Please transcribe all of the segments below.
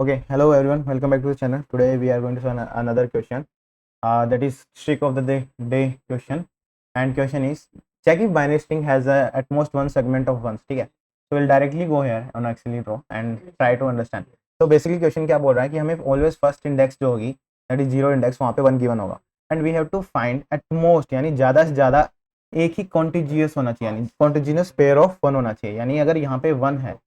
Okay, hello everyone. Welcome back to the channel. Today we are going to solve another question. That is trick of the day question. And question is check if binary string has at most one segment of ones. ठीक है. So we'll directly go here on Excel draw and try to understand. So basically question क्या बोल रहा है कि हमें always first index जो होगी that is zero index वहाँ पे one given होगा. And we have to find at most यानी ज़्यादा से ज़्यादा एक ही कॉन्टिजियस होना चाहिए यानी कॉन्टिजियस पेयर ऑफ वन होना चाहिए यानी अगर यहाँ पे वन है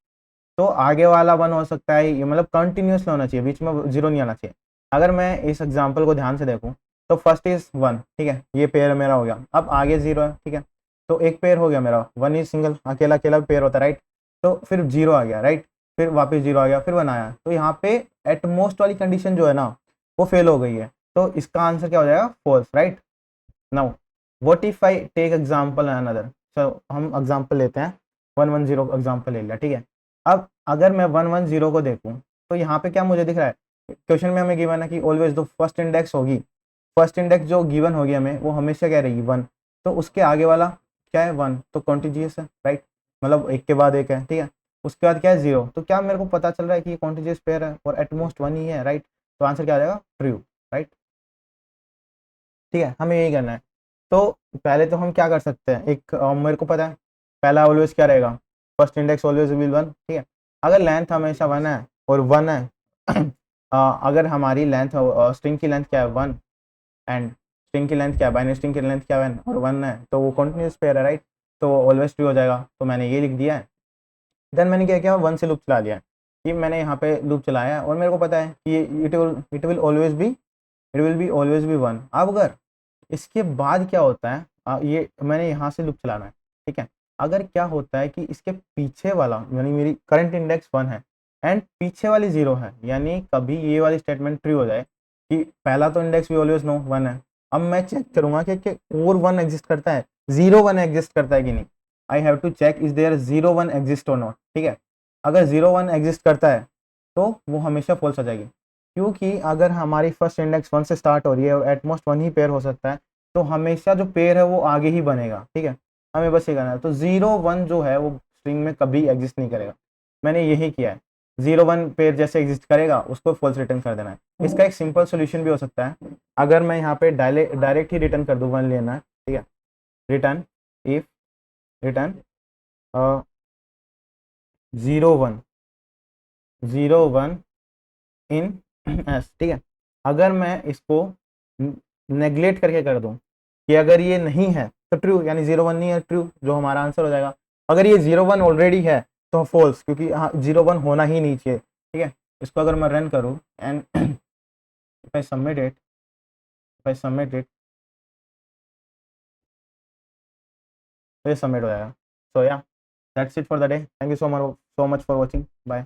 तो आगे वाला वन हो सकता है ये मतलब कंटिन्यूस होना चाहिए बीच में जीरो नहीं आना चाहिए। अगर मैं इस एग्जांपल को ध्यान से देखूं तो फर्स्ट इज वन, ठीक है, ये पेयर मेरा हो गया। अब आगे जीरो है, ठीक है, तो एक पेयर हो गया मेरा, वन इज सिंगल, अकेला अकेला पेयर होता है, राइट। तो फिर जीरो आ गया, राइट, फिर वापस जीरो आ गया, फिर वन आया, तो यहाँ पे एटमोस्ट वाली कंडीशन जो है ना वो फेल हो गई है, तो इसका आंसर क्या हो जाएगा, false, right. Now what if I take example another, so हम एग्जांपल लेते हैं 110 एग्जांपल ले लिया, ठीक है। अब अगर मैं 110 को देखूं तो यहाँ पे क्या मुझे दिख रहा है, क्वेश्चन में हमें गिवन है कि ऑलवेज जो फर्स्ट इंडेक्स होगी, फर्स्ट इंडेक्स जो गिवन होगी हमें वो हमेशा क्या रहेगी, वन। तो उसके आगे वाला क्या है, वन, तो कॉन्टिजियस है, राइट, मतलब एक के बाद एक है, ठीक है। उसके बाद क्या है, जीरो, तो क्या मेरे को पता चल रहा है कि ये कॉन्टिजियस पेयर है और एटमोस्ट वन ही है, राइट। तो आंसर क्या आ जाएगा, ट्रू, राइट। ठीक है, हमें यही करना है। तो पहले तो हम क्या कर सकते हैं, एक मेरे को पता है पहला ऑलवेज क्या रहेगा, first index always will one, ठीक है। अगर लेंथ हमेशा वन है और वन है अगर हमारी लेंथ स्ट्रिंग की लेंथ क्या है, वन, एंड स्ट्रिंग की लेंथ क्या है, बाइनरी स्ट्रिंग की लेंथ क्या है, और वन है, तो वो कंटिन्यूस पेयर है, राइट। तो ऑलवेज ट्रू हो जाएगा, तो मैंने ये लिख दिया है। देन मैंने क्या किया, वन से लूप चला लिया है कि मैंने यहाँ पे लूप चलाया है और मेरे को पता है कि it will be always be one. अब अगर इसके बाद क्या होता है, ये मैंने यहाँ से लूप चलाना है, ठीक है। अगर क्या होता है कि इसके पीछे वाला यानी मेरी करंट इंडेक्स वन है एंड पीछे वाली जीरो है, यानी कभी ये वाली स्टेटमेंट ट्रू हो जाए कि पहला तो इंडेक्स भी ऑलवेज नो वन है। अब मैं चेक करूंगा कि और वन एग्जिस्ट करता है, जीरो वन एग्जिस्ट करता है कि नहीं। I have to check is there zero one exist और नॉट, ठीक है। अगर जीरो वन एग्जिस्ट करता है तो वो हमेशा फॉल्स हो जाएगी, क्योंकि अगर हमारी फर्स्ट इंडेक्स वन से स्टार्ट हो रही है और एटमोस्ट वन ही पेयर हो सकता है, तो हमेशा जो पेयर है वो आगे ही बनेगा, ठीक है। हमें बस ये करना है, तो जीरो वन जो है वो स्ट्रिंग में कभी एग्जिस्ट नहीं करेगा। मैंने यही किया है, जीरो वन पेयर जैसे एग्जिस्ट करेगा उसको फॉल्स रिटर्न कर देना है। इसका एक सिंपल सोल्यूशन भी हो सकता है, अगर मैं यहाँ पे डायरेक्ट ही रिटर्न कर दूँ, वन लेना है, ठीक है। Return if return zero one, zero one in S, ठीक है। अगर मैं इसको नेग्लेक्ट करके कर दूं कि अगर ये नहीं है तो ट्रू, यानी जीरो वन नहीं है, ट्रू, जो हमारा आंसर हो जाएगा। अगर ये जीरो वन ऑलरेडी है तो फॉल्स, क्योंकि हाँ जीरो वन होना ही नहीं चाहिए, ठीक है। इसको अगर मैं रन करूँ and if I submit it, if I submit it, तो ये सबमिट हो जाएगा। So yeah that's it for the day, thank you so much for watching, bye.